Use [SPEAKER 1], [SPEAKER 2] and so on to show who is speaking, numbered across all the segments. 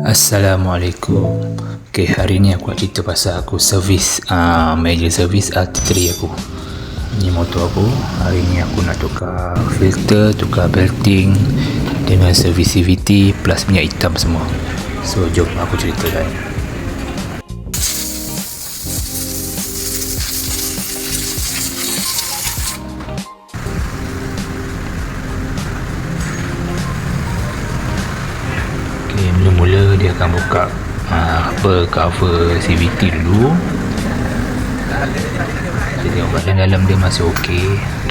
[SPEAKER 1] Assalamualaikum. Okay, hari ni aku nak cerita pasal aku servis major servis RT3 aku. Ni motor aku. Hari ni aku nak tukar filter, tukar belting dengan servis CVT plus minyak hitam semua. So jom aku ceritakan. Mula-mula dia akan buka cover CVT dulu. Jadi tengok bahagian dalam dia masih ok,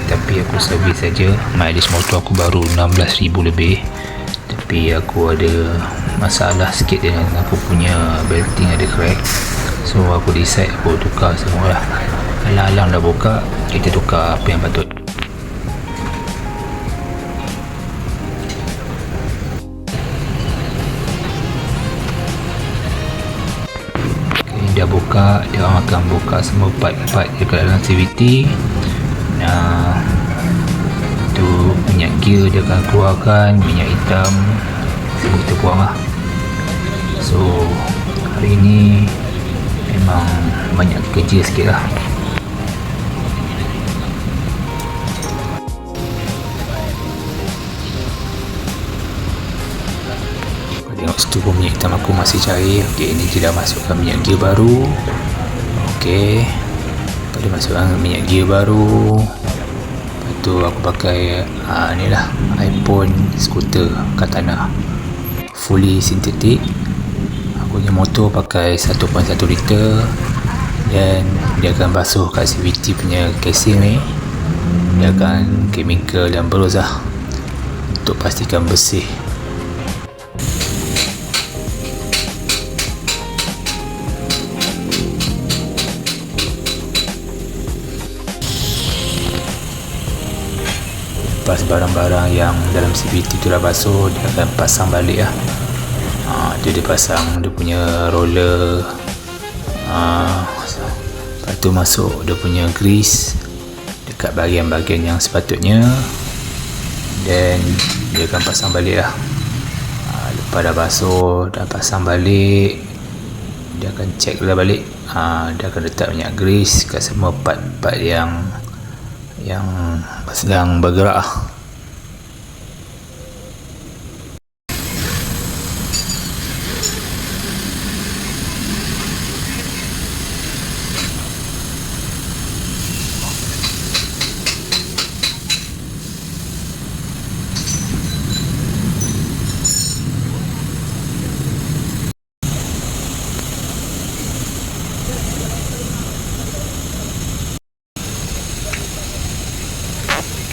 [SPEAKER 1] tapi aku servis saja. Mileage motor aku baru 16,000 lebih, tapi aku ada masalah sikit dengan aku punya belting ada crack. So aku decide aku tukar semua lah. Alang-alang dah buka, kita tukar apa yang patut. Dia buka, dia orang akan buka semua part-part dekat dalam CVT. Nah, tu minyak gear dia akan keluarkan, minyak hitam semua kita buang lah. So hari ni memang banyak kerja sikit lah. Tengok situ pun minyak hitam aku masih cair. Ok, ni dia dah masukkan minyak gear baru. Ok, lepas dia masukkan minyak gear baru. Lepas tu aku pakai ni lah, iPhone scooter Katana fully synthetic. Aku punya motor pakai 1.1 liter. Dan dia akan basuh kat CVT punya casing ni. Dia akan chemical dan berus lah untuk pastikan bersih. Lepas barang-barang yang dalam CVT tu dah basuh, dia akan pasang balik lah. Tu dia pasang dia punya roller. Lepas tu masuk dia punya grease dekat bahagian-bahagian yang sepatutnya. Dan dia akan pasang balik lah. Lepas dah basuh, dah pasang balik, dia akan check lah balik. Dia akan letak minyak grease kat semua part-part yang sedang bergerak.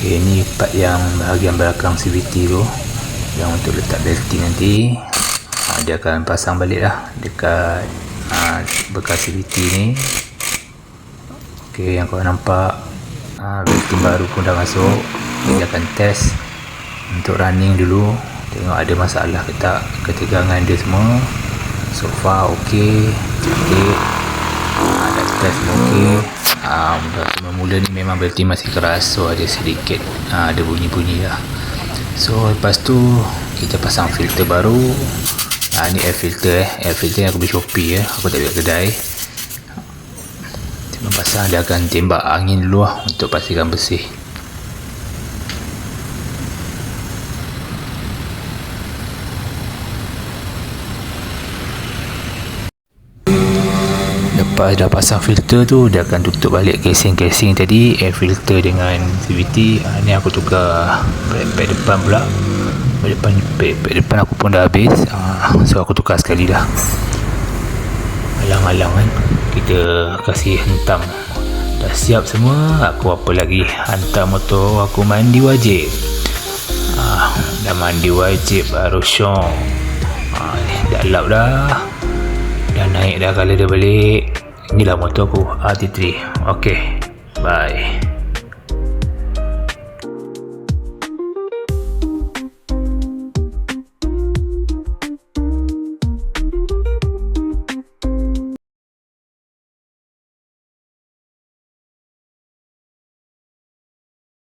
[SPEAKER 1] Okay, ni part yang bahagian belakang CVT tu yang untuk letak belting nanti. Dia akan pasang balik lah dekat bekas CVT ni. Ok, yang korang nampak belting baru pun dah masuk. Dia akan test untuk running dulu, tengok ada masalah ke tak, ketegangan dia semua. So far ok, cantik. Dah test semua ok. Mula ni memang belting masih keras, so ada sedikit ada bunyi-bunyi lah. So lepas tu kita pasang filter baru. Ni air filter air filter yang aku beli Shopee aku tak beli kat kedai. Tiba pasang, dia akan tembak angin dulu lah untuk pastikan bersih. Lepas dah pasang filter tu, dia akan tutup balik casing-casing tadi, air filter dengan CVT. Ni aku tukar pad depan pula. Pad depan aku pun dah habis, so aku tukar sekali dah. Alang-alang kan, kita kasih hentam. Dah siap semua, aku apa lagi, hantar motor aku mandi wajib. Dah mandi wajib baru syok. Dah lap dah, dah naik dah color dia balik. Inilah motor aku RT3. Ok, bye.